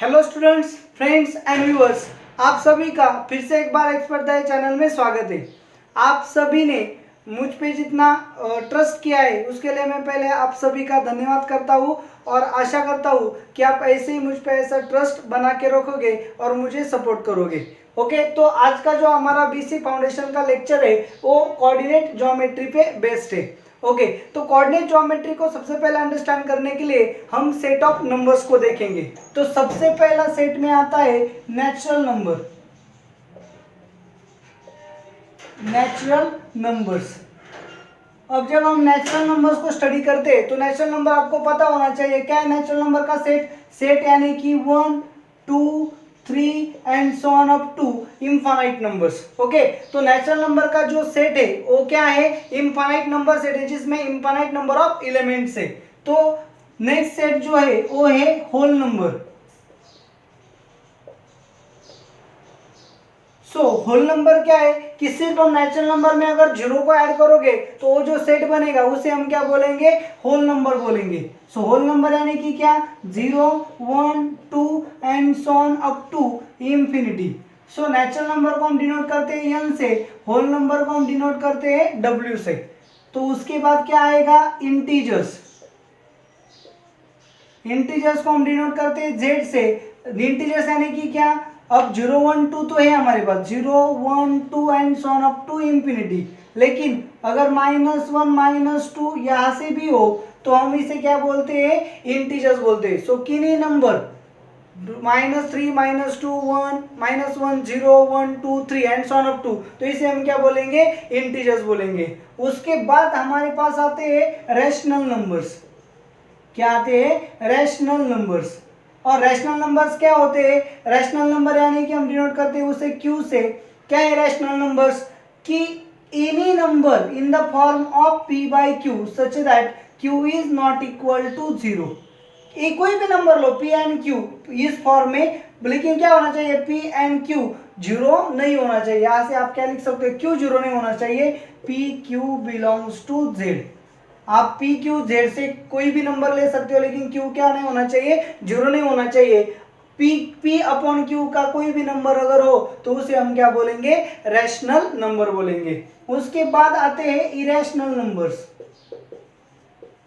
Hello students, friends and viewers, आप सभी का फिर से एक बार एक्सपर्ट दाई चैनल में स्वागत है। आप सभी ने मुझ पे जितना ट्रस्ट किया है उसके लिए मैं पहले आप सभी का धन्यवाद करता हूँ और आशा करता हूँ कि आप ऐसे ही मुझ पे ऐसा ट्रस्ट बना के रखोगे और मुझे सपोर्ट करोगे। ओके, तो आज का जो हमारा बीसी फाउंडेशन का लेक्चर है वो कोऑर्डिनेट ज्योमेट्री पे बेस्ड है। ओके, तो कोऑर्डिनेट ज्योमेट्री को सबसे पहले अंडरस्टैंड करने के लिए हम सेट ऑफ नंबर्स को देखेंगे। तो सबसे पहला सेट में आता है नेचुरल नंबर, नेचुरल नंबर्स। अब जब हम नेचुरल नंबर्स को स्टडी करते हैं तो नेचुरल नंबर आपको पता होना चाहिए क्या है। नेचुरल नंबर का सेट यानी कि 1 2 3 and so on up to infinite numbers. Okay, तो नेचुरल नंबर का जो सेट है वो क्या है, इनफाइनाइट नंबर सेट है जिसमें इनफाइनाइट नंबर ऑफ एलिमेंट्स है। तो नेक्स्ट सेट जो है वो है होल नंबर। होल नंबर क्या है कि सिर्फ हम नेचुरल नंबर में अगर जीरो को ऐड करोगे तो वो जो सेट बनेगा उसे हम क्या बोलेंगे, होल नंबर बोलेंगे। होल नंबर यानी कि क्या, 0 1 2 and so on up to infinity. Natural number को हम डिनोट करते हैं n से, होल नंबर को हम डिनोट करते हैं w से। तो उसके बाद क्या आएगा, इंटीजर्स। इंटीजर्स को हम डिनोट करते हैं z से। इंटीजर्स यानी कि क्या, अब 0 1 2 तो है हमारे पास, 0 1 2 and so on up to infinity. लेकिन अगर -1 -2 यहां से भी हो तो हम इसे क्या बोलते हैं, इंटीजर्स बोलते हैं। किन्हीं number -3 -2 1 -1 0 1 2 3 and so on up to, तो इसे हम क्या बोलेंगे, इंटीजर्स बोलेंगे। उसके बाद हमारे पास आते हैं रैशनल नंबर्स। क्या आते हैं, रैशनल नंबर्स। और रैशनल नंबर्स क्या होते हैं, रैशनल नंबर यानी कि हम डिनोट करते हैं उसे q से। क्या है रैशनल नंबर्स, कि any number in the form of p by q such that q is not equal to 0। कोई भी नंबर लो p एंड q इस फॉर्म में, लेकिन क्या होना चाहिए, p एंड q जीरो नहीं होना चाहिए। यहां से आप क्या लिख सकते हो, q जीरो नहीं होना चाहिए, p q belongs to z। आप p q z से कोई भी नंबर ले सकते हो लेकिन q क्या नहीं होना चाहिए, जीरो नहीं होना चाहिए। p अपॉन q का कोई भी नंबर अगर हो तो उसे हम क्या बोलेंगे, रैशनल नंबर बोलेंगे। उसके बाद आते हैं irrational numbers.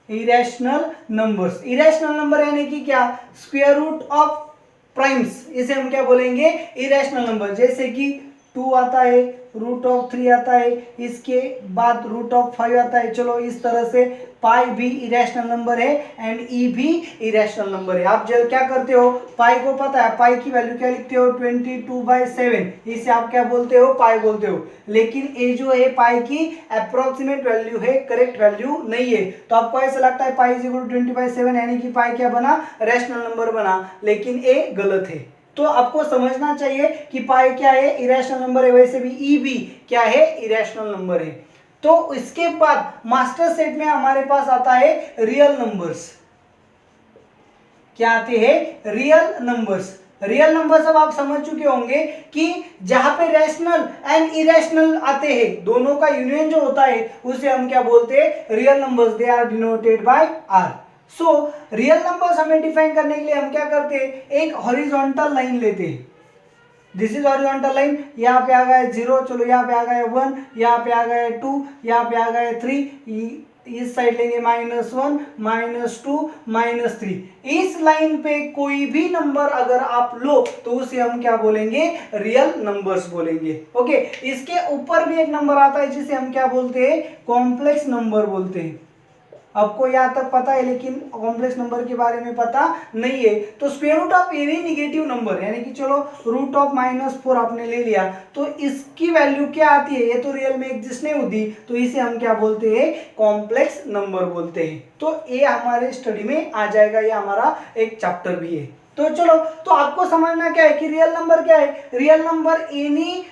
Irrational numbers, irrational number यानी कि क्या, स्क्वायर रूट ऑफ प्राइम्स, इसे हम क्या बोलेंगे, इरेशनल नंबर। जैसे कि 2 आता है, √3 आता है, इसके बाद √5 आता है। चलो इस तरह से पाई भी इरेशनल नंबर है एंड ई भी इरेशनल नंबर है। आप जब क्या करते हो, पाई को पता है, पाई की वैल्यू क्या लिखते हो, 22/7, इसे आप क्या बोलते हो, पाई बोलते हो। लेकिन ये जो है पाई की अप्रोक्सीमेट वैल्यू है, करेक्ट वैल्यू नहीं है। तो आपको ऐसा लगता है पाई 20/7 यानी कि पाई क्या बना, रैशनल नंबर बना, लेकिन ये गलत है। तो आपको समझना चाहिए कि पाई क्या है, इरेशनल नंबर है, वैसे भी ई भी क्या है, इरेशनल नंबर है। तो इसके बाद मास्टर सेट में हमारे पास आता है रियल नंबर्स। क्या आते हैं, रियल नंबर्स। रियल नंबर्स अब आप समझ चुके होंगे कि जहां पे रैशनल एंड इरेशनल आते हैं, दोनों का यूनियन जो होता है उसे हम क्या बोलते हैं, real numbers. They are denoted by R. Real numbers हमें डिफाइन करने के लिए हम क्या करते हैं, एक हॉरिजॉन्टल लाइन लेते हैं। This is horizontal line. यहाँ पे आ गया 0, चलो यहाँ पे आ गया 1, यहाँ पे आ गया 2, यहाँ पे आ गया 3, इस साइड लेंगे -1 -2 -3। इस लाइन पे कोई भी नंबर अगर आप लो तो उसे हम क्या बोलेंगे, रियल नंबर्स बोलेंगे। ओके, इसके ऊपर भी एक नंबर आता है जिसे हम क्या बोलते हैं, कॉम्प्लेक्स नंबर बोलते हैं। आपको यहाँ तक पता है लेकिन कॉम्प्लेक्स नंबर के बारे में पता नहीं है। तो square root of any negative number यानी कि चलो √4 आपने ले लिया तो इसकी वैल्यू क्या आती है, ये तो रियल में एग्जिस्ट नहीं होती, तो इसे हम क्या बोलते हैं, कॉम्प्लेक्स नंबर बोलते हैं। तो ये हमारे स्टडी में आ जाएगा, ये हमारा एक चैप्टर भी है। तो चलो, तो आपको समझना क्या है कि रियल नंबर क्या है, real number any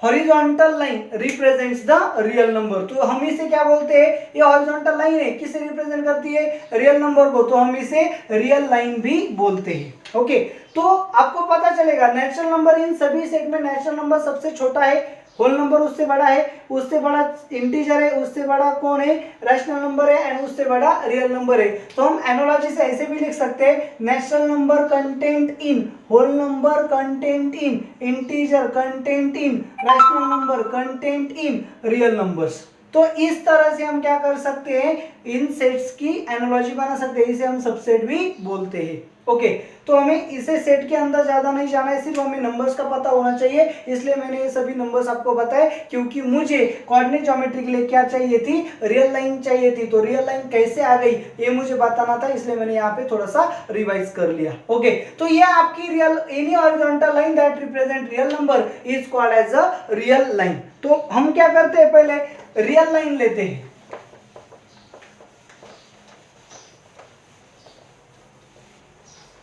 horizontal line represents the real number. तो हम इसे क्या बोलते हैं, ये हॉरिजॉन्टल लाइन है, किसे रिप्रेजेंट करती है, रियल नंबर को, तो हम इसे रियल लाइन भी बोलते हैं। ओके, तो आपको पता चलेगा नेचुरल नंबर, इन सभी सेट में नेचुरल नंबर सबसे छोटा है, होल नंबर उससे बड़ा है, उससे बड़ा इंटीजर है, उससे बड़ा कौन है, रैशनल नंबर है, एंड उससे बड़ा रियल नंबर है। तो हम एनालॉजी से ऐसे भी लिख सकते हैं, natural number content in, whole number content in, integer content in, rational number content in, real numbers. तो इस तरह से हम क्या कर सकते हैं, इन सेट्स की एनालॉजी बना सकते हैं, इसे हम सबसेट भी बोलते हैं। ओके, तो हमें इसे सेट के अंदर ज्यादा नहीं जाना है, सिर्फ हमें नंबर्स का पता होना चाहिए, इसलिए मैंने ये सभी नंबर्स आपको बताए, क्योंकि मुझे कोऑर्डिनेट ज्योमेट्री के लिए क्या चाहिए थी, रियल लाइन चाहिए थी। तो रियल लाइन कैसे आ गई ये मुझे बताना था, इसलिए मैंने यहाँ पे थोड़ा सा रिवाइज कर लिया। ओके, तो ये आपकी real, any horizontal line that represent real number is called as a real line. तो हम क्या करते हैं, पहले रियल लाइन लेते हैं।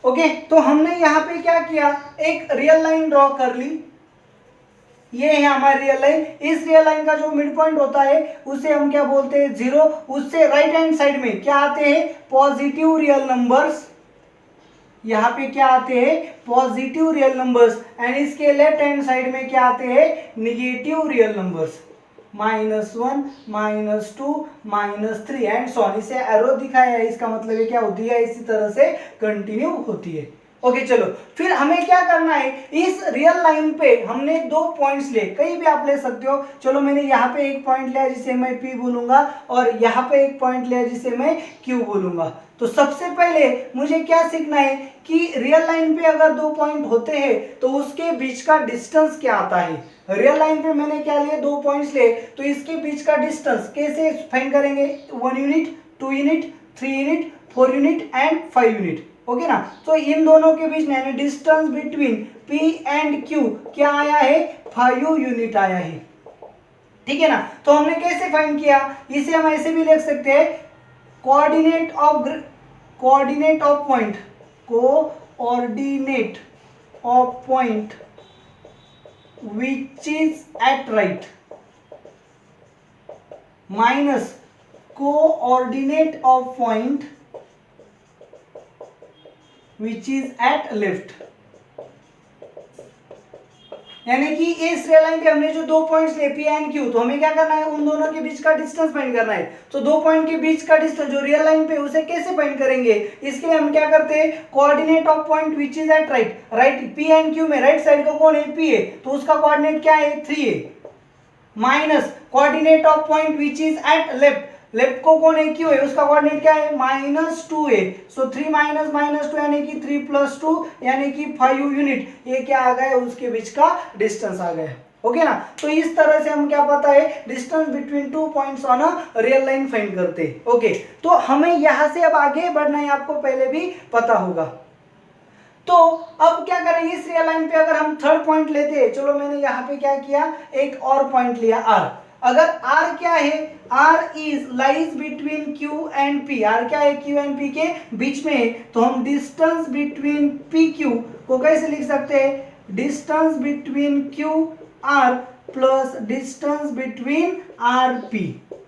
ओके, तो हमने यहां पे क्या किया, एक रियल लाइन ड्रॉ कर ली, ये है हमारी रियल लाइन। इस रियल लाइन का जो मिड पॉइंट होता है उसे हम क्या बोलते हैं, 0। उससे राइट हैंड साइड में क्या आते हैं, पॉजिटिव रियल नंबर्स, यहाँ पे क्या आते हैं, पॉजिटिव रियल नंबर्स, एंड इसके लेफ्ट हैंड साइड में क्या आते हैं, negative real numbers, -1, -2, -3 and so on. इसे एरो दिखाया है, इसका मतलब ये क्या होती है, इसी तरह से कंटिन्यू होती है। ओके, चलो फिर हमें क्या करना है, इस रियल लाइन पे हमने 2 पॉइंट्स ले, कहीं भी आप ले सकते हो। चलो मैंने यहाँ पे एक पॉइंट लिया जिसे मैं P बोलूंगा, और यहाँ पे एक पॉइंट लिया जिसे मैं Q बोलूंगा। तो सबसे पहले मुझे क्या सीखना है कि रियल लाइन पे अगर 2 पॉइंट होते हैं तो उसके बीच का डिस्टेंस क्या आता है। रियल लाइन पे मैंने क्या लिए, 2 पॉइंट्स ले, तो इसके बीच का डिस्टेंस कैसे फाइंड करेंगे, 1 unit, 2 unit, 3 unit, 4 unit and 5 unit. Okay ना, तो इन दोनों के बीच में distance between P and Q क्या आया है, 5 यूनिट आया है। ठीक है ना, तो हमने कैसे फाइंड किया, इसे हम ऐसे भी लिख सकते हैं, coordinate of point, coordinate of point which is at right minus coordinate of point which is at left। यानी कि इस रियल लाइन पे हमने जो 2 पॉइंट्स लिए P एंड Q, तो हमें क्या करना है, उन दोनों के बीच का डिस्टेंस फाइंड करना है। तो 2 पॉइंट के बीच का डिस्टेंस जो रियल लाइन पे, उसे कैसे फाइंड करेंगे, इसके लिए हम क्या करते हैं, coordinate of point which is at right, right P and Q में राइट साइड का कौन है, P है, तो उसका कोऑर्डिनेट क्या है, 3 है, minus coordinate of point which is at left, left को कौन है, Q है, उसका कोऑर्डिनेट क्या है, -2 है। सो 3 माइनस -2 यानी कि 3 + 2 यानी कि 5 यूनिट, ये क्या आ गया, उसके बीच का डिस्टेंस आ गया। ओके ना, तो इस तरह से हम क्या पता है, distance between 2 points on a real line find करते हैं। ओके, तो हमें यहां से अब आगे बढ़ना है, आपको पहले भी पता होगा। तो अब क्या करें, इस रियल लाइन पे अगर हम थर्ड पॉइंट लेते हैं, चलो मैंने यहाँ पे क्या किया, एक और पॉइंट लिया R। अगर R क्या है, R is lies between Q and P, R क्या है, Q एंड P के बीच में है, तो हम डिस्टेंस बिटवीन PQ को कैसे लिख सकते हैं, distance between QR plus distance between RP।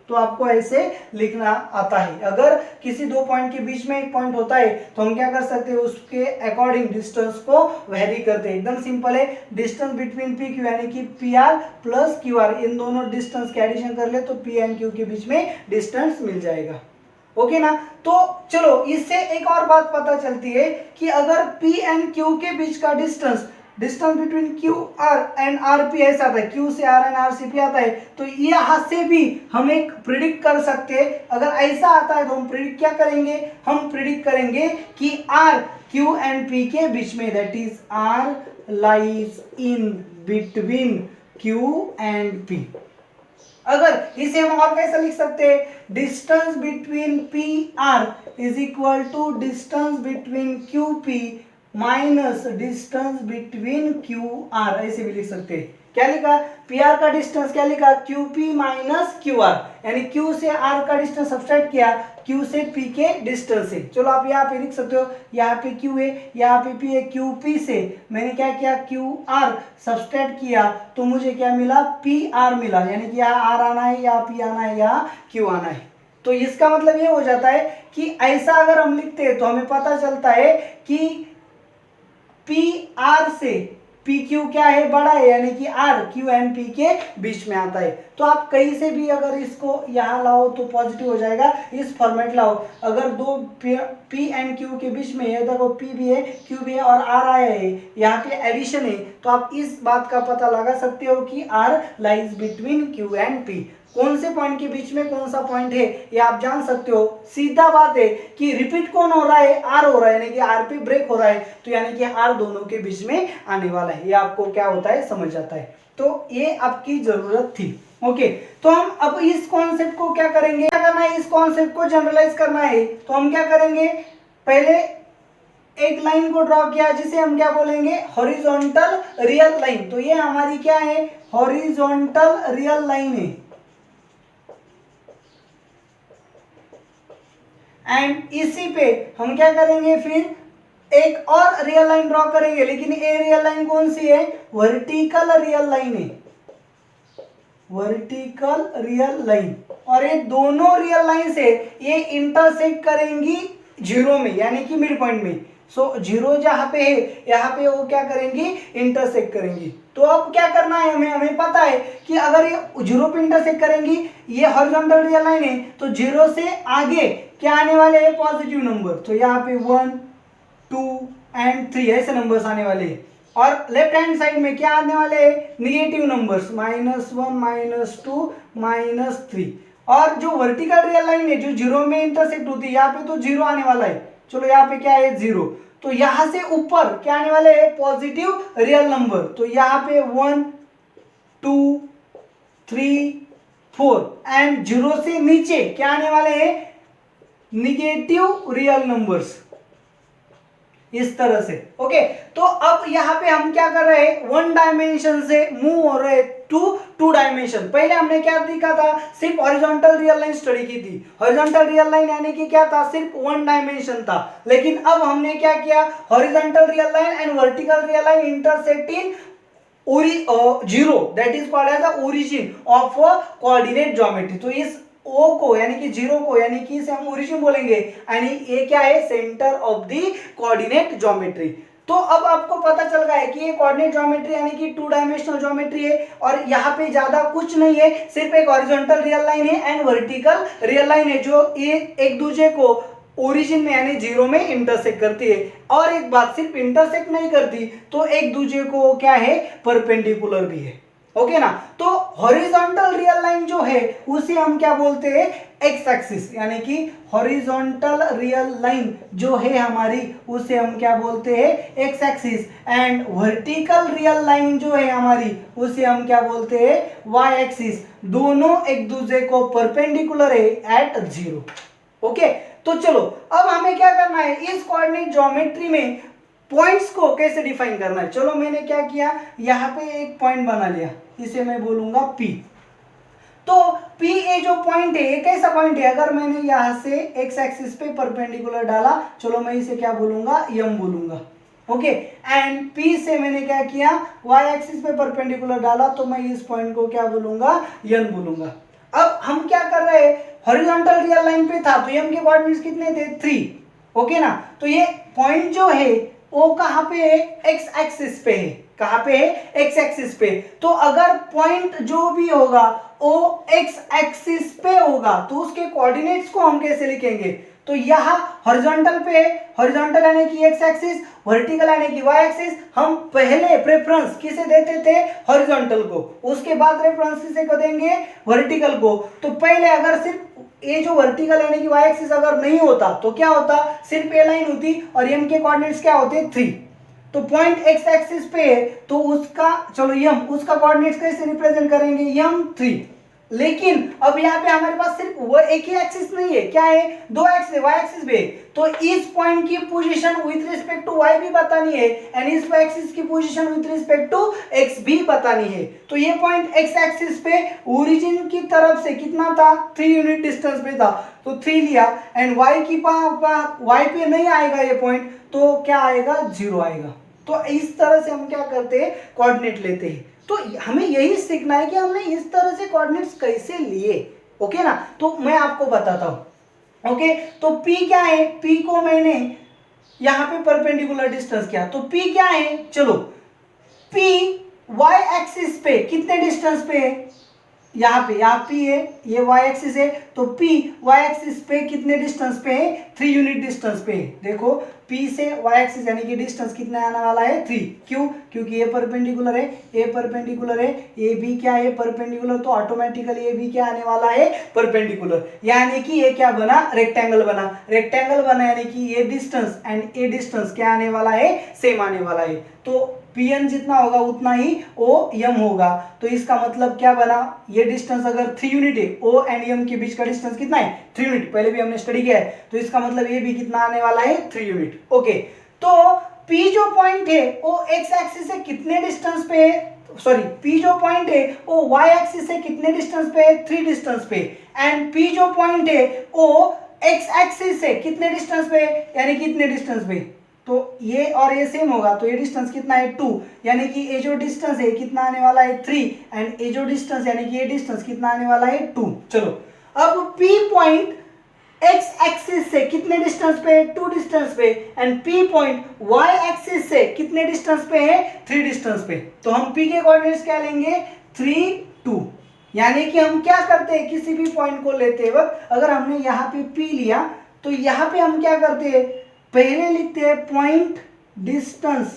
तो आपको ऐसे लिखना आता है। अगर किसी 2 पॉइंट के बीच में एक पॉइंट होता है तो हम क्या कर सकते हैं, उसके अकॉर्डिंग डिस्टेंस को वेरी करते हैं। एकदम सिंपल है, डिस्टेंस बिटवीन PQ यानी कि PR प्लस QR, इन दोनों डिस्टेंस के एडिशन कर ले तो P एंड Q के बीच में डिस्टेंस मिल जाएगा। ओके ना, तो चलो इससे एक और बात पता चलती है कि अगर P एंड Q के बीच का distance between QR and RP ऐसा आता है, Q से R एंड R से P आता है, तो यहाँ से भी हम एक प्रिडिक्ट कर सकते हैं। अगर ऐसा आता है तो हम प्रिडिक्ट क्या करेंगे, हम प्रिडिक्ट करेंगे कि R Q एंड P के बीच में, that is R lies in between Q and P। अगर इसे हम और कैसे लिख सकते हैं, distance between PR is equal to distance between QP minus distance between QR, ऐसे भी लिख सकते हैं। क्या लिखा, PR का डिस्टेंस क्या लिखा, QP माइनस QR, यानी Q से R का डिस्टेंस सब्सट्रैक्ट किया, Q से P के डिस्टेंस से। चलो आप यहाँ पे लिख सकते हो, यहाँ पे Q है, यहाँ पे P है, QP से मैंने क्या किया, QR सब्सट्रैक्ट किया, तो मुझे क्या मिला, PR मिला, यानी कि यहाँ R आना है, यहाँ P आना है, यहाँ Q आना है। तो इसका मतलब ये हो जाता है कि ऐसा अगर हम लिखते हैं तो हमें पता चलता है कि PR से पी क्यू क्या है, बड़ा है, यानी कि आर क्यू एंड पी के बीच में आता है। तो आप कहीं से भी अगर इसको यहाँ लाओ तो पॉजिटिव हो जाएगा, इस फॉर्मेट लाओ। अगर दो पी एंड क्यू के बीच में है, देखो पी भी है क्यू भी है और आर आया है, यहाँ पे एडिशन है, तो आप इस बात का पता लगा सकते हो कि R lies between Q and P. कौन से पॉइंट के बीच में कौन सा पॉइंट है ये आप जान सकते हो। सीधा बात है कि रिपीट कौन हो रहा है, आर हो रहा है, यानी कि आर पे ब्रेक हो रहा है, तो यानी कि आर दोनों के बीच में आने वाला है। ये आपको क्या होता है समझ आता है, तो ये आपकी जरूरत थी। ओके, तो हम अब इस कॉन्सेप्ट को क्या करेंगे, क्या करना है, इस कॉन्सेप्ट को जनरलाइज करना है। तो हम क्या करेंगे, पहले एक लाइन को ड्रॉ किया जिसे हम क्या बोलेंगे, हॉरिजॉन्टल रियल लाइन। तो ये हमारी क्या है, हॉरिजॉन्टल रियल लाइन है। एंड इसी पे हम क्या करेंगे, फिर एक और रियल लाइन ड्रॉ करेंगे, लेकिन ये रियल लाइन कौन सी है, वर्टिकल रियल लाइन है, वर्टिकल रियल लाइन। और ये दोनों रियल लाइन से ये इंटरसेक्ट करेंगी जीरो में, यानी कि मिड पॉइंट में। सो जीरो जहां पे है, यहाँ पे वो क्या करेंगी, इंटरसेक्ट करेंगी। तो अब क्या करना है हमें पता है कि अगर ये जीरो पे इंटरसेक्ट करेंगी, ये हॉरिजॉन्टल रियल लाइन है, तो जीरो से आगे क्या आने वाले हैं, पॉजिटिव नंबर। तो यहाँ पे 1 2 एंड 3 ऐसे नंबर्स आने वाले हैं। और लेफ्ट हैंड साइड में क्या आने वाले हैं, निगेटिव नंबर्स, -1 -2 -3। और जो वर्टिकल रियल लाइन है जो जीरो में इंटरसेक्ट होती है, यहाँ पे तो जीरो आने वाला है, चलो यहाँ पे क्या है, जीरो। तो यहां से ऊपर क्या आने वाले हैं, पॉजिटिव रियल नंबर। तो यहाँ पे 1 2 3 4 एंड जीरो से नीचे क्या आने वाले हैं, निगेटिव रियल नंबर्स, इस तरह से। ओके, तो अब यहाँ पे हम क्या कर रहे हैं, वन डायमेंशन से मूव हो रहे टू टू डायमेंशन। पहले हमने क्या देखा था, सिर्फ हॉरिजॉन्टल रियल लाइन स्टडी की थी। हॉरिजॉन्टल रियल लाइन यानी कि क्या था, सिर्फ वन डायमेंशन था। लेकिन अब हमने क्या किया, horizontal real line and vertical real line intersect in zero, that is called as the origin of coordinate geometry. तो इस ओ को यानी कि जीरो को, यानी कि इसे हम ओरिजिन बोलेंगे, यानी ये क्या है, centre of the coordinate geometry. तो अब आपको पता चल गया है कि ये कोऑर्डिनेट ज्योमेट्री यानी कि टू डायमेंशनल ज्योमेट्री है, और यहाँ पे ज्यादा कुछ नहीं है, सिर्फ एक हॉरिजॉन्टल रियल लाइन है एंड वर्टिकल रियल लाइन है, जो ये एक दूसरे को ओरिजिन में यानी जीरो में इंटरसेक्ट करती है। और एक बात, सिर्फ इंटरसेक्ट नहीं करती, तो एक दूसरे को क्या है, परपेंडिकुलर भी है। ओके ना। तो हॉरिजॉन्टल रियल लाइन जो है उसे हम क्या बोलते हैं, एक्स एक्सिस, यानी कि हॉरिजॉन्टल रियल लाइन जो है हमारी उसे हम क्या बोलते हैं, x axis. And vertical real line जो है हमारी उसे हम क्या बोलते हैं, वाई एक्सिस। दोनों एक दूसरे को परपेंडिकुलर है एट जीरो। ओके, तो चलो अब हमें क्या करना है, इस कोऑर्डिनेट ज्योमेट्री में पॉइंट्स को कैसे डिफाइन करना है। चलो मैंने क्या किया, यहाँ पे एक पॉइंट बना लिया, इसे मैं बोलूंगा P। तो P ए जो पॉइंट है, ये कैसा पॉइंट है, अगर मैंने यहाँ से एक्स एक्सिस पे परपेंडिकुलर डाला, चलो मैं इसे क्या बोलूंगा, M बोलूंगा। ओके, एंड P से मैंने क्या किया, y एक्सिस पे परपेंडिकुलर डाला, तो मैं इस पॉइंट को क्या बोलूंगा, N बोलूंगा। अब हम क्या कर रहे हैं, हॉरिजॉन्टल रियल लाइन पे था, तो M के कोऑर्डिनेट्स कितने थे, 3। ओके ना। तो ये पॉइंट जो है वो कहाँ पे है, एक्स एक्सिस पे है। कहाँ पे है, एक्स एक्सिस पे। तो अगर पॉइंट जो भी होगा वो एक्स एक्सिस पे होगा, तो उसके कोऑर्डिनेट्स को हम कैसे लिखेंगे, तो यहाँ हॉरिजॉन्टल पे है, हॉरिजॉन्टल यानी कि एक्स एक्सिस, वर्टिकल यानी कि वाई एक्सिस। हम पहले प्रेफरेंस किसे देते थे, हॉरिजॉन्टल को, उसके बाद रेफरेंस किसे को देंगे, वर्टिकल को। तो पहले अगर सिर्फ ये जो वर्टिकल यानी कि वाई एक्सिस अगर नहीं होता तो क्या होता, सिर्फ ए लाइन होती, और एम के कोऑर्डिनेट्स क्या होते, 3। तो पॉइंट एक्स एक्सिस पे है, तो उसका चलो एम, उसका कोऑर्डिनेट्स कैसे रिप्रेजेंट करेंगे, एम 3। लेकिन अब यहाँ पे हमारे पास सिर्फ वो एक ही एक्सिस नहीं है, क्या है, 2 एक्सिस है, वाई एक्सिस भी है। तो इस पॉइंट की position with respect to y भी बतानी है, एंड इस एक्सिस की position with respect to x भी बतानी है। तो ये पॉइंट एक्स एक्सिस पे ओरिजिन की तरफ से कितना था, 3 यूनिट डिस्टेंस पे था, तो 3 लिया। एंड वाई की वाई पे नहीं आएगा ये पॉइंट, तो क्या आएगा, 0 आएगा। तो इस तरह से हम क्या करते हैं, कोऑर्डिनेट लेते हैं। तो हमें यही सीखना है कि हमने इस तरह से कोऑर्डिनेट्स कैसे लिए। ओके ना, तो मैं आपको बताता हूं। ओके, तो P क्या है, P को मैंने यहाँ पे परपेंडिकुलर डिस्टेंस किया, तो P क्या है, चलो P y एक्सिस पे कितने डिस्टेंस पे है, यहाँ P है, ये y एक्सिस है, तो P y एक्सिस पे कितने डिस्टेंस पे है, 3 यूनिट डिस्टेंस पे है। देखो P से y एक्सिस यानी कि डिस्टेंस कितना आने वाला है, 3। क्यों? क्योंकि ये परपेंडिकुलर है, ये परपेंडिकुलर है, ये भी क्या है, परपेंडिकुलर, तो ऑटोमेटिकली ये भी क्या आने वाला है, परपेंडिकुलर। यानी कि ये क्या बना, रेक्टेंगल बना। रेक्टेंगल बना यानी कि ये डिस्टेंस एंड ये डिस्टेंस क्या आने वाला है, सेम आने वाला है। तो Pn जितना होगा उतना ही OM होगा। तो इसका मतलब क्या बना, ये डिस्टेंस अगर 3 यूनिट है, O एंड M के बीच का डिस्टेंस कितना है, 3 यूनिट, पहले भी हमने स्टडी किया है। तो इसका मतलब ये भी कितना आने वाला है, 3 यूनिट। ओके, तो P जो पॉइंट है वो x एक्सिस से कितने डिस्टेंस पे है, सॉरी P जो पॉइंट है वो y एक्सिस से कितने डिस्टेंस पे है, 3 डिस्टेंस पे। एंड P जो पॉइंट है वो x एक्सिस से कितने डिस्टेंस पे है, यानी कितने डिस्टेंस पे, तो ये और ये सेम होगा, तो ये डिस्टेंस कितना है, 2, यानी कि ये जो डिस्टेंस है कितना आने वाला है, 3, एंड ये जो डिस्टेंस यानी कि ये डिस्टेंस कितना आने वाला है, 2। चलो अब P पॉइंट x एक्सिस से कितने डिस्टेंस पे है, 2 डिस्टेंस पे, and P point y axis से कितने डिस्टेंस पे है, 3 डिस्टेंस पे। तो हम P के कोऑर्डिनेट्स क्या लेंगे, 3, 2। यानी कि हम क्या करते हैं, किसी भी पॉइंट को लेते वक्त अगर हमने यहाँ पे P लिया तो यहाँ पे हम क्या करते हैं, पहले लिखते हैं point distance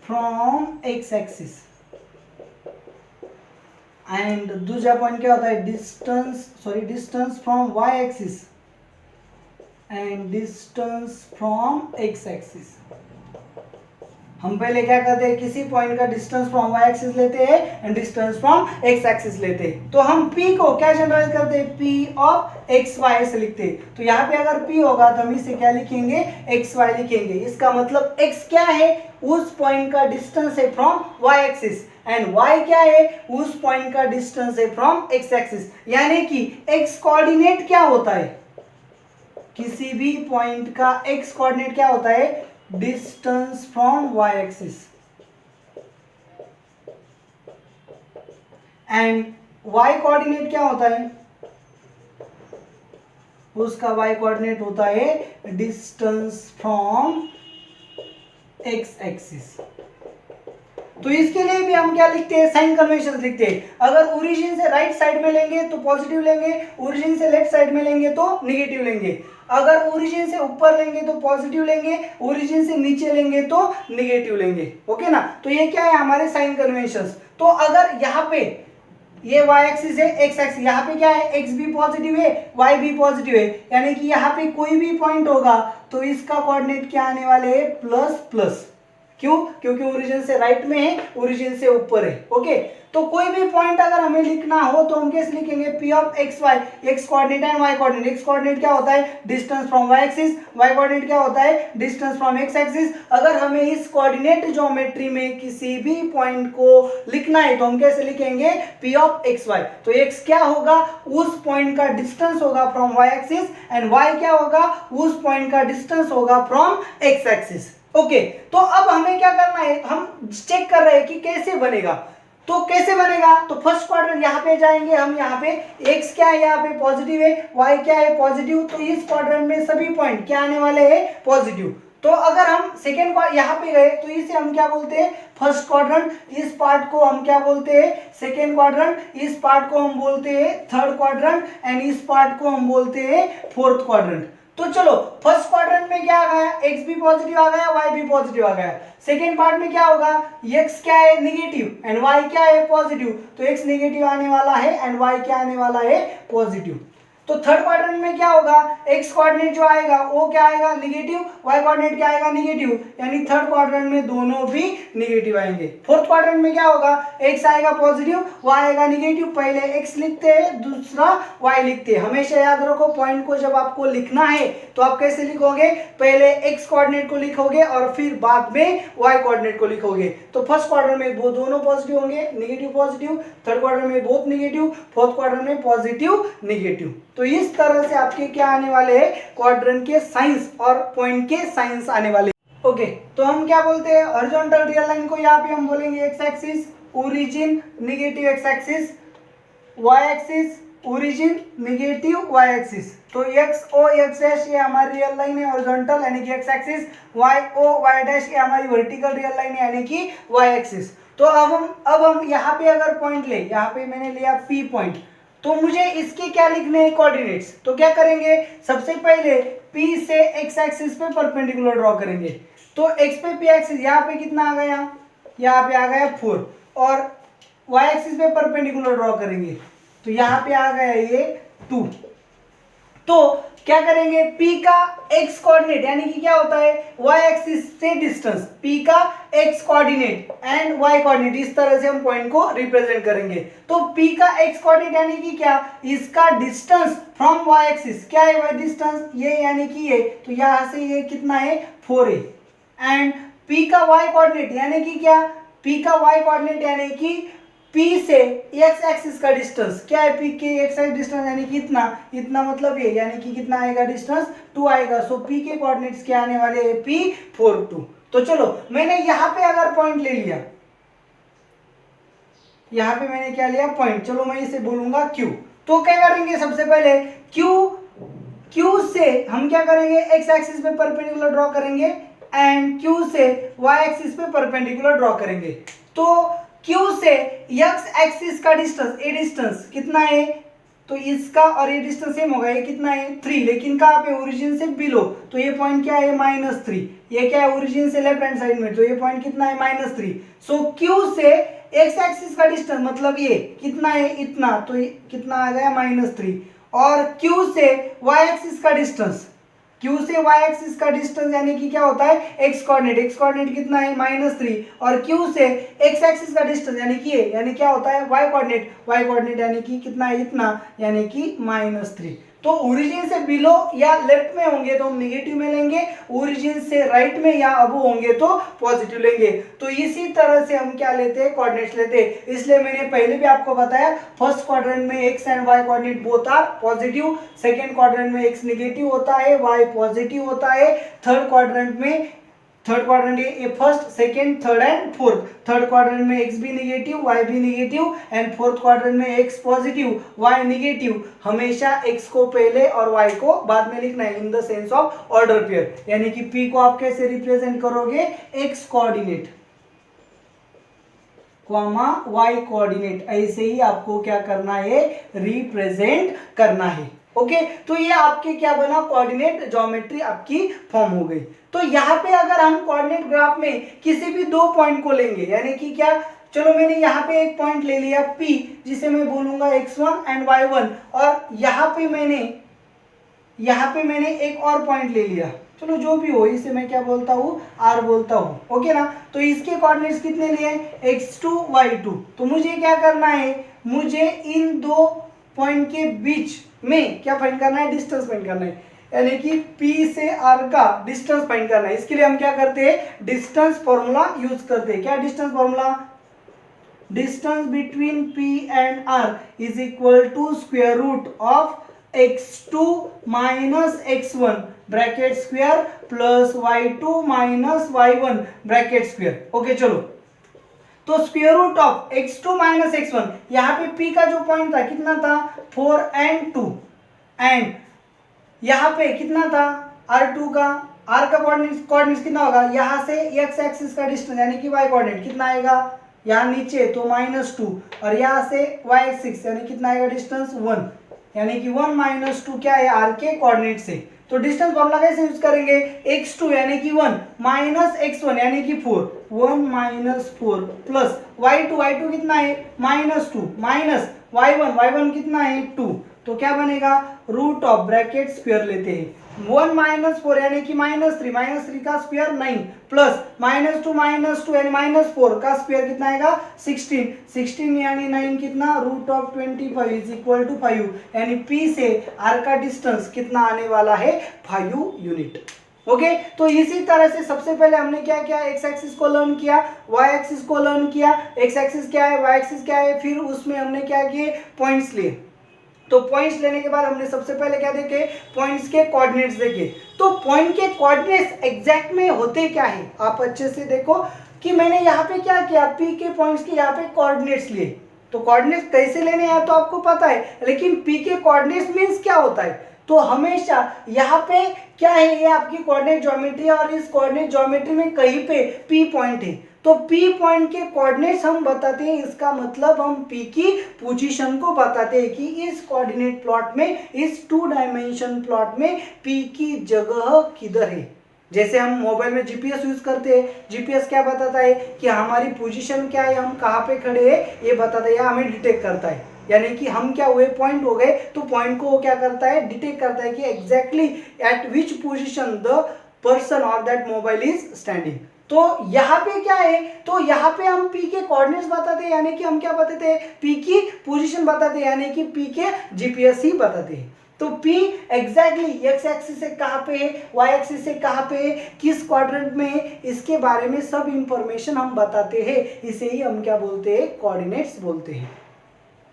from x axis, and दूसरा पॉइंट क्या होता है, distance from y axis and distance from x axis. हम पहले क्या करते हैं, किसी पॉइंट का डिस्टेंस फ्रॉम y एक्सिस लेते हैं and distance from x axis लेते हैं। तो हम P को क्या जनरलाइज करते हैं, P ऑफ x y से लिखते हैं। तो यहाँ पे अगर P होगा तो हम इसे क्या लिखेंगे, x y लिखेंगे। इसका मतलब x क्या है, उस पॉइंट का डिस्टेंस है from y axis, and y क्या है, उस पॉइंट का डिस्टेंस है फ्रॉम x एक्सिस। यानी कि x कोऑर्डिनेट क्या होता है, किसी भी पॉइंट का x कोऑर्डिनेट क्या होता है, distance from y axis, and y coordinate क्या होता है, उसका y कोऑर्डिनेट होता है डिस्टेंस फ्रॉम x एक्सिस। तो इसके लिए भी हम क्या लिखते हैं, साइन कन्वेंशन लिखते हैं। अगर ओरिजिन से राइट साइड में लेंगे तो पॉजिटिव लेंगे, ओरिजिन से लेफ्ट साइड में लेंगे तो नेगेटिव लेंगे। अगर ओरिजिन से ऊपर लेंगे तो पॉजिटिव लेंगे, ओरिजिन से नीचे लेंगे तो नेगेटिव लेंगे। ओके ना, तो ये क्या है हमारे साइन कन्वेंशंस। तो अगर यहाँ पे ये y एक्सिस है, x एक्सिस, यहाँ पे क्या है, x भी पॉजिटिव है, y भी पॉजिटिव है, यानी कि यहाँ पे कोई भी पॉइंट होगा तो इसका कोऑर्डिनेट क्या आने वाले है, प्लस प्लस। क्यों? क्योंकि ओरिजिन से राइट में है, ओरिजिन से ऊपर है। ओके, तो कोई भी पॉइंट अगर हमें लिखना हो तो हम कैसे लिखेंगे, P of x y, x coordinate and y coordinate. X coordinate क्या होता है, distance from y axis, y coordinate क्या होता है, डिस्टेंस फ्रॉम एक्स एक्सिस। अगर हमें इस कोऑर्डिनेट ज्योमेट्री में किसी भी पॉइंट को लिखना है तो हम कैसे लिखेंगे, P ऑफ एक्स वाई। तो एक्स क्या होगा, उस पॉइंट का डिस्टेंस होगा from y axis, and y क्या होगा, उस पॉइंट का डिस्टेंस होगा फ्रॉम एक्स एक्सिस। ओके, तो अब हमें क्या करना है, हम चेक कर रहे हैं कि कैसे बनेगा। तो कैसे बनेगा, तो फर्स्ट क्वाड्रेंट यहाँ पे जाएंगे हम, यहाँ पे x क्या है, यहाँ पे पॉजिटिव है, y क्या है पॉजिटिव, तो इस क्वाड्रेंट में सभी पॉइंट क्या आने वाले हैं, पॉजिटिव। तो अगर हम सेकेंड यहाँ पे गए तो इसे हम क्या बोलते हैं, फर्स्ट क्वाड्रेंट। इस पार्ट को हम क्या बोलते हैं, सेकेंड क्वाड्रेंट। इस पार्ट को हम बोलते हैं थर्ड क्वाड्रेंट, एंड इस पार्ट को हम बोलते हैं फोर्थ क्वाड्रेंट। तो चलो फर्स्ट क्वाड्रेंट में क्या आ गया, x भी पॉजिटिव आ गया, y भी पॉजिटिव आ गया। सेकेंड पार्ट में क्या होगा, x क्या है नेगेटिव एंड y क्या है पॉजिटिव, तो x नेगेटिव आने वाला है एंड y क्या आने वाला है, पॉजिटिव। तो थर्ड क्वाड्रेंट में क्या होगा, x कोऑर्डिनेट जो आएगा वो क्या आएगा, नेगेटिव, y कोऑर्डिनेट क्या आएगा, नेगेटिव, यानी थर्ड क्वाड्रेंट में दोनों भी नेगेटिव आएंगे। फोर्थ क्वाड्रेंट में क्या होगा, x आएगा पॉजिटिव, y आएगा नेगेटिव। पहले x लिखते हैं, दूसरा y लिखते हैं। हमेशा याद रखो, पॉइंट को जब आपको लिखना है तो आप कैसे लिखोगे, पहले x कोऑर्डिनेट को लिखोगे और फिर बाद में y कोऑर्डिनेट को लिखोगे। तो फर्स्ट क्वाड्रेंट में वो दोनों पॉजिटिव होंगे, नेगेटिव पॉजिटिव, थर्ड क्वाड्रेंट में बोथ नेगेटिव, फोर्थ क्वाड्रेंट में पॉजिटिव नेगेटिव। तो इस तरह से आपके क्या आने वाले हैं, क्वाड्रेंट के साइंस और पॉइंट के साइंस आने वाले। ओके, तो हम क्या बोलते हैं, हॉरिजॉन्टल रियल लाइन को यहाँ पे हम बोलेंगे x axis, origin negative x axis, y axis origin negative y axis, तो एक्स ओ एक्स डैश ये हमारी रियल लाइन है हॉरिजॉन्टल यानी कि x axis, y O y dash ये हमारी वर्टिकल रियल लाइन है यानी कि वाई एक्सिस। तो अब हम यहाँ पे अगर पॉइंट ले, यहाँ पे मैंने लिया पी पॉइंट, तो मुझे इसके क्या लिखने हैं कोऑर्डिनेट्स। तो क्या करेंगे, सबसे पहले पी से एक्स एक्सिस पे परपेंडिकुलर ड्रॉ करेंगे। तो एक्स पे पी एक्सिस यहाँ पे कितना आ गया, यहाँ पे आ गया 4, और वाई एक्सिस पे परपेंडिकुलर ड्रॉ करेंगे तो यहाँ पे आ गया ये 2। तो क्या करेंगे, P का x कोऑर्डिनेट यानी कि क्या होता है y एक्सिस से डिस्टेंस, P का x coordinate and y coordinate, इस तरह से हम पॉइंट को रिप्रेजेंट करेंगे। तो P का x कोऑर्डिनेट यानी कि क्या, इसका डिस्टेंस फ्रॉम y एक्सिस, क्या है y डिस्टेंस, ये यानी कि ये, तो यहां से ये कितना है 4a, एंड P का y कोऑर्डिनेट यानी कि क्या, P का y कोऑर्डिनेट यानी कि P से x एक्सिस का डिस्टेंस, क्या है P के x एक्सिस डिस्टेंस यानी कि इतना मतलब ये, यानी कि कितना आएगा डिस्टेंस 2 आएगा। सो P के कोऑर्डिनेट्स क्या आने वाले हैं P 4 2। तो चलो मैंने यहाँ पे अगर पॉइंट ले लिया, यहाँ पे मैंने क्या लिया पॉइंट, चलो मैं इसे बोलूंगा Q। तो क्या करेंगे, सबसे पहले Q से हम क्या करेंगे, x एक्सिस पे परपेंडिकुलर ड्रॉ करेंगे एंड Q से y एक्सिस पे परपेंडिकुलर ड्रॉ करेंगे। तो Q से x एक्सिस का डिस्टेंस, ये डिस्टेंस कितना है, तो इसका और ये डिस्टेंस सेम होगा, ये कितना है 3, लेकिन कहाँ पे, ओरिजिन से बिलो, तो ये पॉइंट क्या है -3, ये क्या है ओरिजिन से लेफ्ट हैंड साइड में, तो ये पॉइंट कितना है -3। सो Q से x एक्सिस का डिस्टेंस मतलब ये कितना है इतना, तो ये कितना आ गया -3, और Q से y एक्सिस का डिस्टेंस, Q से y एक्सिस का डिस्टेंस यानी कि क्या होता है x कोऑर्डिनेट कितना है -3, और Q से x एक्सिस का डिस्टेंस यानी कि ये, यानी क्या होता है y कोऑर्डिनेट यानी कि कितना है इतना, यानी कि -3। तो ओरिजिन से बिलो या लेफ्ट में होंगे तो हम नेगेटिव में लेंगे, ओरिजिन से राइट में या अबो होंगे तो पॉजिटिव लेंगे। तो इसी तरह से हम क्या लेते हैं, कोऑर्डिनेट्स लेते हैं। इसलिए मैंने पहले भी आपको बताया, फर्स्ट क्वाड्रेंट में x and y coordinate both are positive, second quadrant में x नेगेटिव होता है, y पॉजिटिव होता है, थर्ड क्वाड्रेंट ये first second third and fourth, third quadrant में x भी नेगेटिव y भी नेगेटिव एंड फोर्थ क्वाड्रेंट में x पॉजिटिव y नेगेटिव। हमेशा x को पहले और y को बाद में लिखना है in the sense of order pair, यानी कि p को आप कैसे रिप्रेजेंट करोगे, x coordinate comma y coordinate, ऐसे ही आपको क्या करना है, रिप्रेजेंट करना है। ओके, तो ये आपके क्या बना, कोऑर्डिनेट ज्योमेट्री आपकी फॉर्म हो गई। तो यहाँ पे अगर हम कोऑर्डिनेट ग्राफ में किसी भी दो पॉइंट को लेंगे, यानी कि क्या, चलो मैंने यहाँ पे एक पॉइंट ले लिया P, जिसे मैं बोलूंगा x1 एंड y1, और यहाँ पे मैंने एक और पॉइंट ले लिया, चलो जो भी हो, इसे मैं क्या बोलता हूँ, R बोलता हूँ, ओके ना। तो इसके कोऑर्डिनेट्स कितने लिए, x2 y2। तो मुझे क्या करना है, मुझे इन दो पॉइंट के बीच में क्या फाइंड करना है, डिस्टेंस फाइंड करना है, यानी कि P से R का डिस्टेंस फाइंड करना है। इसके लिए हम क्या करते हैं, डिस्टेंस फॉर्मूला यूज करते हैं। क्या distance formula, distance between P and R is equal to square root of x2 minus x1 bracket square plus y2 minus y1 bracket square. Okay चलो, तो square root of x2 minus x1, यहाँ पे P का जो point था कितना था 4 and 2, and यहाँ पे कितना था R2 का, R का कोऑर्डिनेट्स कितना होगा, यहाँ से x एक्सिस का डिस्टेंस यानी कि y कोऑर्डिनेट कितना आएगा, यहाँ नीचे तो -2, और यहाँ से y एक्सिस यानी कितना आएगा डिस्टेंस 1, यानी कि 1 - 2 क्या है R के कोऑर्डिनेट से। तो डिस्टेंस फॉर्मूला कैसे यूज करेंगे, x2 यानी कि 1 माइनस x1 यानी कि 4, 1 - 4 प्लस y2 कितना है -2 माइनस y1 कितना है 2, तो क्या बनेगा, रूट ऑफ ब्रैकेट स्क्वायर लेते हैं, 1 - 4 यानी कि -3 का स्क्वायर 9 प्लस -2 यानी -4 का स्क्वायर कितना आएगा 16 यानी 9 कितना, root of 25 is equal to 5, यानी P से R का डिस्टेंस कितना आने वाला है 5 यूनिट। ओके, तो इसी तरह से सबसे पहले हमने क्या किया, x एक्सिस को लर्न किया, y एक्सिस को लर्न किया, x एक्सिस क्या है, y एक्सिस क्या है, फिर उसमें हमने क्या किए, पॉइंट्स लिए। तो पॉइंट्स लेने के बाद हमने सबसे पहले क्या देखे, पॉइंट्स के कोऑर्डिनेट्स देखे। तो पॉइंट के कोऑर्डिनेट्स एग्जैक्ट में होते क्या है, आप अच्छे से देखो कि मैंने यहाँ पे क्या किया, P के पॉइंट्स के यहाँ पे कोऑर्डिनेट्स लिए, तो कोऑर्डिनेट्स कैसे लेने हैं तो आपको पता है, लेकिन पी के कोऑर्डिनेट्स मींस क्या होता है, तो हमेशा यहाँ पे क्या है, ये आपकी कोऑर्डिनेट ज्योमेट्री है और इस कोऑर्डिनेट ज्योमेट्री में कहीं पे पी पॉइंट है, तो पी पॉइंट के कोऑर्डिनेट्स हम बताते हैं, इसका मतलब हम पी की पोजीशन को बताते हैं कि इस कोऑर्डिनेट प्लॉट में, इस 2 डायमेंशन प्लॉट में पी की जगह किधर है। जैसे हम मोबाइल में जीपीएस यूज करते हैं, जीपीएस क्या बताता है कि हमारी पोजीशन क्या है, हम कहाँ पे खड़े हैं ये बताता है या हमें डिटेक्ट करता है, यानी कि हम क्या हुए, पॉइंट हो गए, तो पॉइंट को वो क्या करता है, डिटेक्ट करता है कि exactly at which position the person और दैट मोबाइल इज स्टैंडिंग। तो यहाँ पे क्या है, तो यहाँ पे हम पी के कोऑर्डिनेट्स बताते हैं, यानी कि हम क्या बताते हैं, पी की पोजीशन बताते हैं, यानी कि पी के जीपीएस ही बताते हैं। तो P एग्जैक्टली एक्स एक्सिस से कहाँ पे है, वाई एक्सिस से कहाँ पे है, किस क्वाड्रेंट में है, इसके बारे में सब इंफॉर्मेशन हम बताते हैं, इसे ही हम क्या बोलते हैं, कोऑर्डिनेट्स बोलते हैं।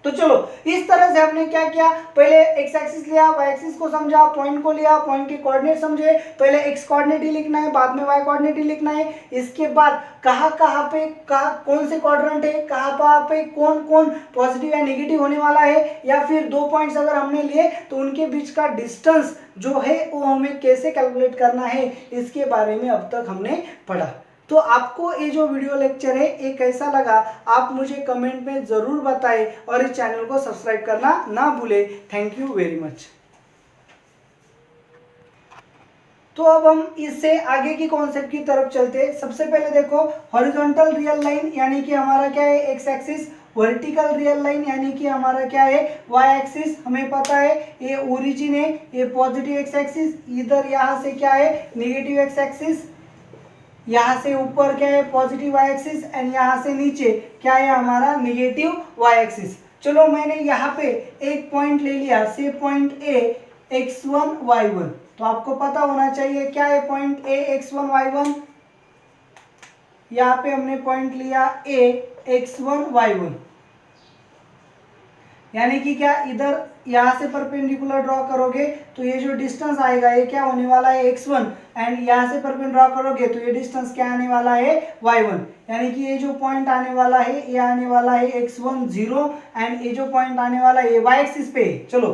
तो चलो इस तरह से हमने क्या किया, पहले एक्स एक्सिस लिया, वाई एक्सिस को समझा, पॉइंट को लिया, पॉइंट के कोऑर्डिनेट समझे, पहले एक्स कोऑर्डिनेट ही लिखना है, बाद में वाई कोऑर्डिनेट ही लिखना है, इसके बाद कहाँ पे कौन से क्वाड्रेंट है, कहाँ पे कौन कौन पॉजिटिव या नेगेटिव होने वाला है, या फिर 2 पॉइंट्स अगर हमने लिए तो उनके बीच का डिस्टेंस जो है वो हमें कैसे कैलकुलेट करना है, इसके बारे में अब तक हमने पढ़ा। तो आपको ये जो वीडियो लेक्चर है ये कैसा लगा आप मुझे कमेंट में ज़रूर बताएं और इस चैनल को सब्सक्राइब करना ना भूलें। Thank you very much. तो अब हम इससे आगे की कॉन्सेप्ट की तरफ चलते हैं। सबसे पहले देखो हॉरिजॉन्टल रियल लाइन यानी कि हमारा क्या है, x axis, vertical real line यानी कि हमारा क्या है, वाई एक्सिस। हमें पता है ये ओरिजिन है, ये पॉजिटिव एक्स एक्सिस, इधर यहाँ से क्या है नेगेटिव एक्स एक्सिस, यहाँ से ऊपर क्या है पॉजिटिव वाई एक्सिस एंड यहाँ से नीचे क्या है हमारा नेगेटिव वाई एक्सिस। चलो मैंने यहाँ पे एक पॉइंट ले लिया, से पॉइंट ए x1 y1, तो आपको पता होना चाहिए क्या है पॉइंट ए x1 y1, यहाँ पे हमने पॉइंट लिया ए x1 y1, यानी कि क्या इधर यहाँ से परपेंडिकुलर ड्रॉ करोगे तो ये जो डिस्टेंस आएगा ये क्या होने वाला है x1 एंड यहाँ से परपेंडिकुलर ड्रॉ करोगे तो ये डिस्टेंस क्या आने वाला है y1, यानी कि ये जो पॉइंट आने वाला है ये आने वाला है x1 0 एंड ये जो पॉइंट आने वाला है ये y एक्सिस पे। चलो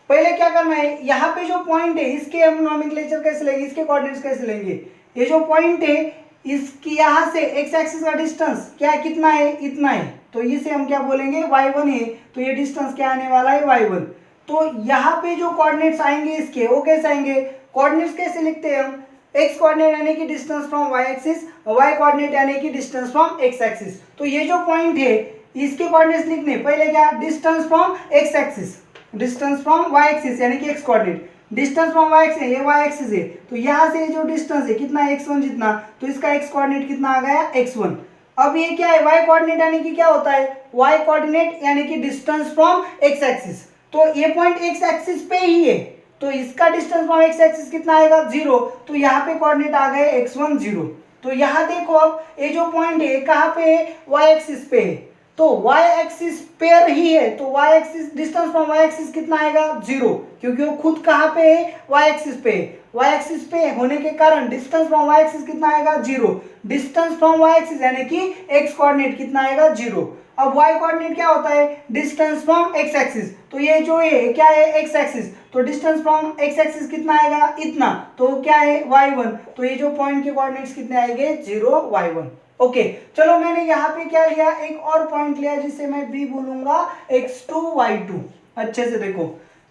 पहले क्या करना है, यहाँ पे जो पॉइंट है इसके हम नोमेनक्लेचर कैसे लेंगे, इसके कोऑर्डिनेट्स कैसे लेंगे, ये जो पॉइंट है इसकी यहाँ से एक्स एक्सिस का डिस्टेंस क्या है, कितना है, इतना है, तो इसे हम क्या बोलेंगे y1 है, तो ये डिस्टेंस क्या आने वाला है y1। तो यहाँ पे जो कोऑर्डिनेट्स आएंगे इसके वो कैसे आएंगे, कोऑर्डिनेट्स कैसे लिखते हैं हम, x कोऑर्डिनेट यानी कि distance from y axis, y coordinate यानी कि डिस्टेंस फ्रॉम x एक्सिस। तो ये जो पॉइंट है इसके कोऑर्डिनेट्स लिखने पहले क्या, distance from x axis, distance from y axis यानी कि x coordinate, distance from y axis ये y एक्सिस है, तो यहाँ से जो डिस्टेंस है कितना है x1 जितना, तो इसका x कोऑर्डिनेट कितना आ गया x1। अब ये क्या है y कोऑर्डिनेट यानी कि क्या होता है, y कोऑर्डिनेट यानी कि डिस्टेंस फ्रॉम x एक्सिस, तो ये पॉइंट x एक्सिस पे ही है, तो इसका डिस्टेंस फ्रॉम x एक्सिस कितना आएगा 0, तो यहाँ पे कोऑर्डिनेट आ गए x1 0। तो यहाँ देखो अब ये जो पॉइंट है कहाँ पे है, y एक्सिस पे है, तो y एक्सिस पेयर ही है, तो y axis distance from y axis कितना आएगा 0, क्योंकि वो खुद कहाँ पे है, y एक्सिस पे है, y एक्सिस पे होने के कारण डिस्टेंस फ्रॉम y एक्सिस कितना आएगा 0, डिस्टेंस फ्रॉम y एक्सिस यानी कि x कोऑर्डिनेट कितना आएगा 0। अब y कोऑर्डिनेट क्या होता है, डिस्टेंस फ्रॉम x एक्सिस, तो ये जो है क्या है x एक्सिस, तो डिस्टेंस फ्रॉम x एक्सिस कितना आएगा इतना, तो क्या है y1, तो ये जो पॉइंट के कोऑर्डिनेट्स कितने आएंगे 0 y1। ओके चलो मैंने यहाँ पे क्या लिया, एक और पॉइंट लिया जिसे मैं b बोलूंगा x2 y2। अच्छे से देखो,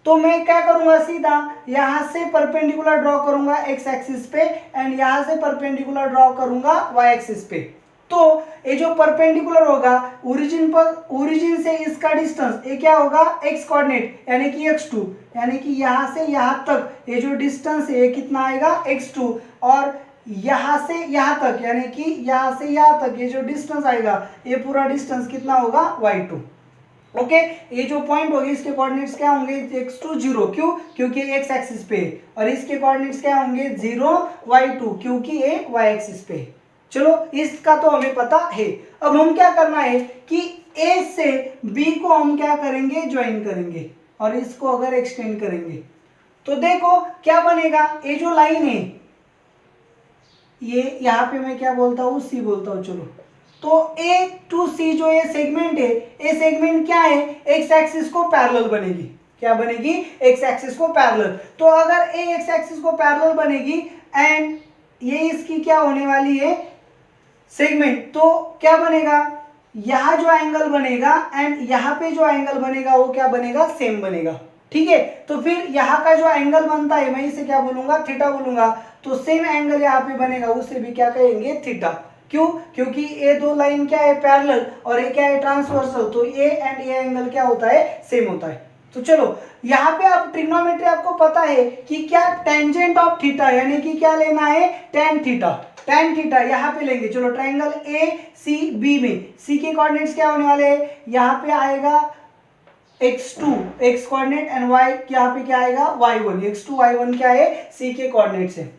तो मैं क्या करूंगा, सीधा यहाँ से परपेंडिकुलर ड्रॉ करूंगा x एक्सिस पे एंड यहाँ से परपेंडिकुलर ड्रॉ करूंगा y एक्सिस पे। तो ये जो परपेंडिकुलर होगा ओरिजिन पर, ओरिजिन से इसका डिस्टेंस ये क्या होगा x कोऑर्डिनेट यानी कि x2, यानी कि यहाँ से यहाँ तक ये जो डिस्टेंस है ये कितना आएगा x2, और यहाँ से यहाँ तक यानी कि यहाँ से यहाँ तक ये जो डिस्टेंस आएगा ये पूरा डिस्टेंस कितना होगा y2। ओके ये जो पॉइंट होगी इसके कोऑर्डिनेट्स क्या होंगे x2 0, क्यों, क्योंकि x एक्सिस पे, और इसके कोऑर्डिनेट्स क्या होंगे 0 y2 क्योंकि ये y एक्सिस पे। चलो इसका तो हमें पता है। अब हम क्या करना है कि a से b को हम क्या करेंगे, ज्वाइन करेंगे और इसको अगर एक्सटेंड करेंगे तो देखो क्या बनेगा, ये जो लाइन है ये यहाँ पे मैं क्या बोलता हूँ, सी बोलता हूँ। चलो तो ए टू सी जो ये सेगमेंट है, ये सेगमेंट क्या है, एक्स एक्सिस को पैरेलल बनेगी। क्या बनेगी, एक्स एक्सिस को पैरेलल। तो अगर ए एक्स एक्सिस को पैरेलल बनेगी एंड ये इसकी क्या होने वाली है, सेगमेंट, तो क्या बनेगा, यहां जो एंगल बनेगा एंड यहां पे जो एंगल बनेगा वो क्या बनेगा, सेम बनेगा। ठीक है, तो फिर यहाँ का जो एंगल बनता है मैं इसे क्या बोलूंगा, थीटा बोलूंगा। तो सेम एंगल यहाँ पे बनेगा उसे भी क्या कहेंगे, थीटा। क्यों, क्योंकि ये दो लाइन क्या है, पैरेलल, और ये क्या है, ट्रांसवर्सल। तो ये एंड ये एंगल क्या होता है, सेम होता है। तो चलो यहाँ पे आप ट्रिग्नोमेट्री आपको पता है कि क्या, टेंजेंट ऑफ थीटा, यानी कि क्या लेना है, टेन थीटा। टेन थीटा यहाँ पे लेंगे। चलो ट्रायंगल ए सी बी में सी के कोऑर्डिनेट्स क्या होने वाले हैं, यहाँ पे आएगा x2 x coordinate and y यहाँ पे क्या आएगा, y1। x2 y1 क्या है, सी के कोऑर्डिनेट्स है।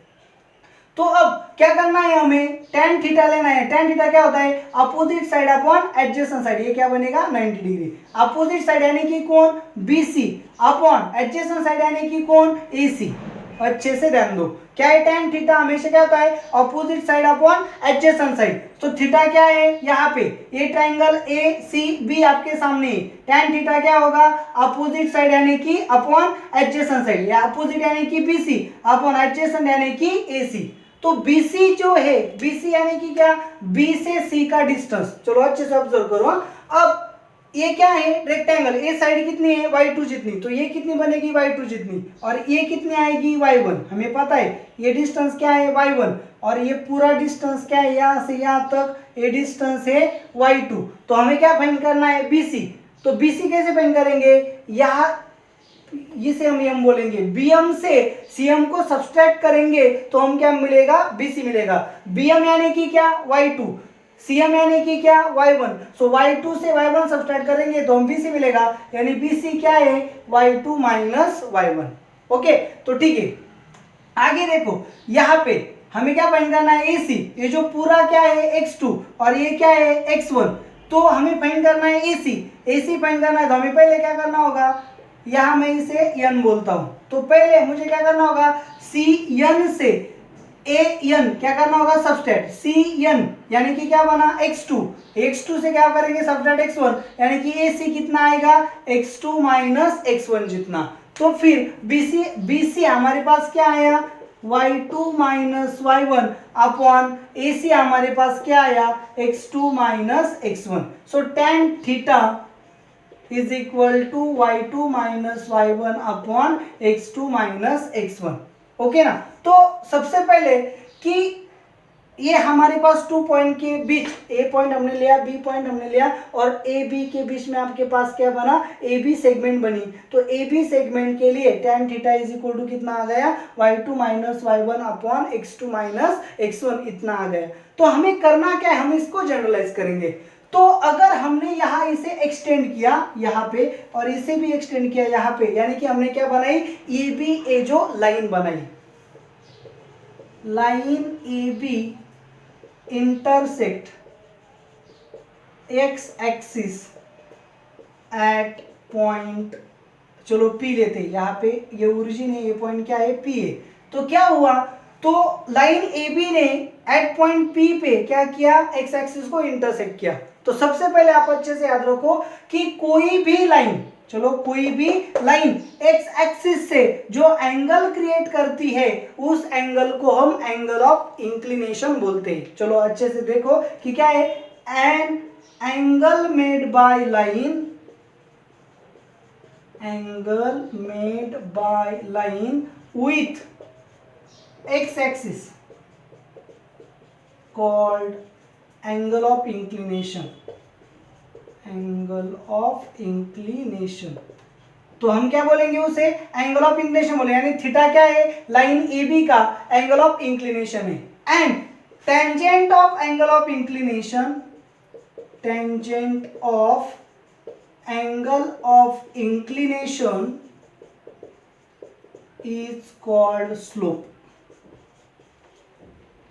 तो अब क्या करना है, हमें टेन थीटा लेना है। टेन थीटा क्या होता है, opposite side upon adjacent side. ये क्या बनेगा, 90 डिग्री। अपोजिट साइड यानी कि कोण BC अपॉन एडजेसेंट साइड यानी कि कोण AC। अच्छे से ध्यान दो, क्या है, टेन थीटा हमेशा क्या होता है, opposite side upon adjacent side. तो थीटा क्या है, यहाँ पे ये ट्रायंगल ACB आपके सामने है। टेन थीटा क्या होगा, अपोजिट साइड यानी कि अपॉन एडजेसेंट साइड, या अपोजिट यानी कि BC अपॉन एडजेसेंट यानी कि AC। तो BC जो है, BC यानी कि क्या, B से C का डिस्टेंस। चलो अच्छे से ऑब्जर्व करो। अब ये क्या है, रेक्टेंगल, ये साइड कितनी है, y2 जितनी, तो ये कितनी बनेगी, y2 जितनी, और ये कितनी आएगी, y1। हमें पता है ये डिस्टेंस क्या है, y1, और ये पूरा डिस्टेंस क्या है, यहाँ से यहाँ तक ये डिस्टेंस है y2। तो हमें क्या फाइंड करना है, BC। तो BC कैसे फाइंड करेंगे, यहाँ इसे हम m बोलेंगे, BM से CM को सब्सट्रैक्ट करेंगे तो हम क्या मिलेगा, BC मिलेगा। BM यानी कि क्या, y2, CM यानी कि क्या, y1। सो y2 से y1 सब्सट्रैक्ट करेंगे तो हम BC मिलेगा, यानी BC क्या है, y2 माइनस y1। ओके, तो ठीक है, आगे देखो, यहाँ पे हमें क्या फाइंड करना है, AC। ये जो पूरा क्या है, x2, और ये क्या है, x1। तो हमें फाइंड करना है AC फाइंड करना है। तो हमें पहले क्या करना होगा, यहाँ मैं इसे n बोलता हूं, तो पहले मुझे क्या करना होगा, CN से AN क्या करना होगा, सब्सट्रैक्ट। CN यानी कि क्या बना, x2 से क्या करेंगे, सब्सट्रैक्ट x1, यानी कि AC कितना आएगा, x2 माइनस x1 जितना। तो फिर BC हमारे पास क्या आया, y2 minus y1 upon AC हमारे पास क्या आया, x2 minus x1। So tan theta is equal to y2 minus y1 upon x2 minus x1। Okay ना। तो सबसे पहले कि ये हमारे पास 2 पॉइंट के बीच, A पॉइंट हमने लिया, B पॉइंट हमने लिया, और AB के बीच में आपके पास क्या बना, AB सेगमेंट बनी। तो AB सेगमेंट के लिए tan theta is equal to कितना आ गया, y2 minus y1 upon x2 minus x1 इतना आ गया। तो हमें करना क्या है, हम इसको जनरलाइज करेंगे। तो अगर हमने यहाँ इसे एक्सटेंड किया यहाँ पे, और इसे भी एक्सटेंड किया यहाँ पे, यानी कि हमने क्या बनाई, AB जो लाइन बनाई, line AB intersect x axis at point, चलो P लेते हैं, यहाँ पे ये ओरिजिन है, ये पॉइंट क्या है, P है। तो क्या हुआ, तो लाइन AB ने एट पॉइंट P पे क्या किया, x एक्सिस को इंटरसेक्ट किया। तो सबसे पहले आप अच्छे से याद रखो कि कोई भी लाइन, चलो कोई भी लाइन x एक्सिस से जो एंगल क्रिएट करती है, उस एंगल को हम एंगल ऑफ इंक्लिनेशन बोलते हैं। चलो अच्छे से देखो कि क्या है, an angle made by line, angle made by line with x axis called angle of inclination, angle of inclination। तो हम क्या बोलेंगे उसे, एंगल ऑफ इंक्लिनेशन बोले, यानी थीटा क्या है, लाइन AB का एंगल ऑफ इंक्लिनेशन है। And tangent of angle of inclination, tangent of angle of inclination is called slope.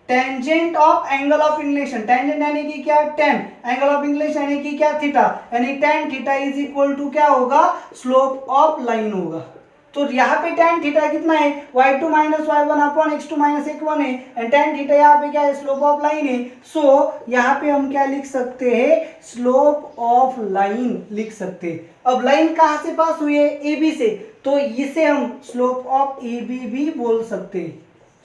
Tangent of angle of inclination, tangent यानी कि क्या, टेन, एंगल ऑफ इंक्लिनेशन यानी कि क्या, थीटा, यानी tan theta is equal to क्या होगा, स्लोप ऑफ लाइन होगा। तो यहाँ पे tan थीटा कितना है, y2 minus y1 upon x2 minus x1 है, एंड tan थीटा यहाँ पे क्या है, स्लोप ऑफ लाइन है। सो यहाँ पे हम क्या लिख सकते हैं, स्लोप ऑफ लाइन लिख सकते हैं। अब लाइन कहाँ से पास हुई है, ए बी से, तो इसे हम स्लोप ऑफ ए बी भी बोल सकते हैं,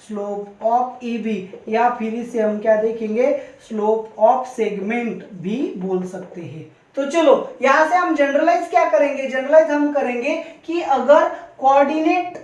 स्लोप ऑफ ए बी, या फिर इसे हम क्या देखेंगे, स्लोप ऑफ सेगमेंट भी बोल सकते हैं। तो चलो यहां से हम जनरलाइज क्या करेंगे, जनरलाइज हम करेंगे कि अगर कोऑर्डिनेट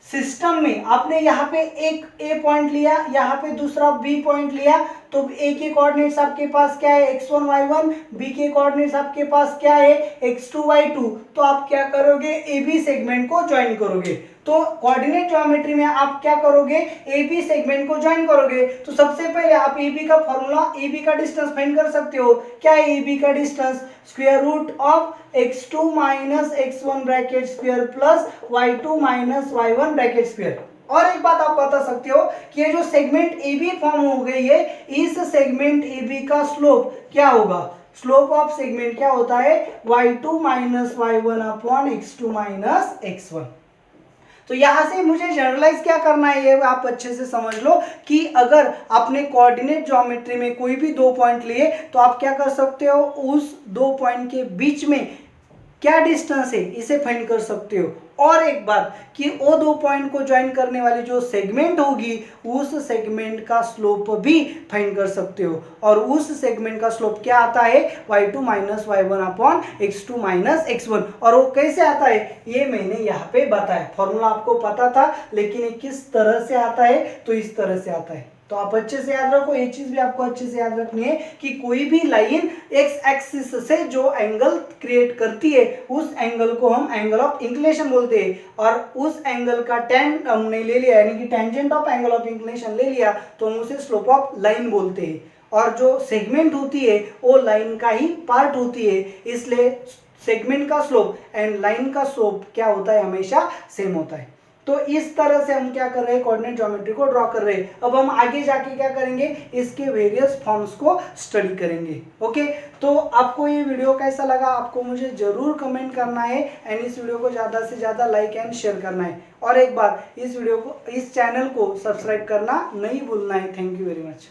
सिस्टम में आपने यहाँ पे एक ए पॉइंट लिया, यहाँ पे दूसरा बी पॉइंट लिया, तो ए के कोऑर्डिनेट्स आपके पास क्या है, x1 y1, बी के कोऑर्डिनेट्स आपके पास क्या है, x2 y2, तो आप क्या करोगे, ए बी सेगमेंट को ज्वाइन करोगे। तो कोऑर्डिनेट ज्योमेट्री में आप क्या करोगे, ए बी सेगमेंट को ज्वाइन करोगे। तो सबसे पहले आप ए बी का फॉर्मूला, ए बी का डिस्टेंस फाइंड कर सकते हो। क्या है ए बी का डिस्टेंस, square root of x2 minus x1 bracket square plus y2 minus y1 bracket square. और एक बात आप बता सकते हो कि ये जो सेगमेंट ए बी फॉर्म हो गई है, इस सेगमेंट ए बी का स्लोप क्या होगा, स्लोप ऑफ सेगमेंट क्या होता है, y2 minus y1 upon x2 minus x1। तो यहां से मुझे जनरलाइज क्या करना है, ये आप अच्छे से समझ लो कि अगर आपने कोऑर्डिनेट ज्योमेट्री में कोई भी दो पॉइंट लिए, तो आप क्या कर सकते हो, उस दो पॉइंट के बीच में क्या डिस्टेंस है इसे फाइंड कर सकते हो। और एक बात कि वो दो पॉइंट को ज्वाइन करने वाली जो सेगमेंट होगी, उस सेगमेंट का स्लोप भी फाइंड कर सकते हो। और उस सेगमेंट का स्लोप क्या आता है, y2 minus y1 upon x2 minus x1। और वो कैसे आता है, ये मैंने यहाँ पे बताया, फॉर्मूला आपको पता था, लेकिन ये किस तरह से आता है, तो इस तरह से आता है। तो आप अच्छे से याद रखो, ये चीज भी आपको अच्छे से याद रखनी है कि कोई भी लाइन एक्स एक्सिस से जो एंगल क्रिएट करती है, उस एंगल को हम एंगल ऑफ इंक्लिनेशन बोलते हैं। और उस एंगल का टेन हमने ले लिया, यानी कि tangent of angle of inclination ले लिया, तो हम उसे स्लोप ऑफ लाइन बोलते हैं। और जो सेगमेंट होती है वो लाइन का ही पार्ट होती है, इसलिए सेगमेंट का स्लोप एंड लाइन का स्लोप क्या होता है, हमेशा सेम होता है। तो इस तरह से हम क्या कर रहे हैं, कोऑर्डिनेट ज्योमेट्री को ड्रॉ कर रहे हैं। अब हम आगे जाके क्या करेंगे, इसके वेरियस फॉर्म्स को स्टडी करेंगे। ओके, तो आपको ये वीडियो कैसा लगा, आपको मुझे जरूर कमेंट करना है, एंड इस वीडियो को ज़्यादा से ज़्यादा लाइक एंड शेयर करना है। और एक बात, इस वीडियो को, इस चैनल को सब्सक्राइब करना नहीं भूलना है। Thank you very much.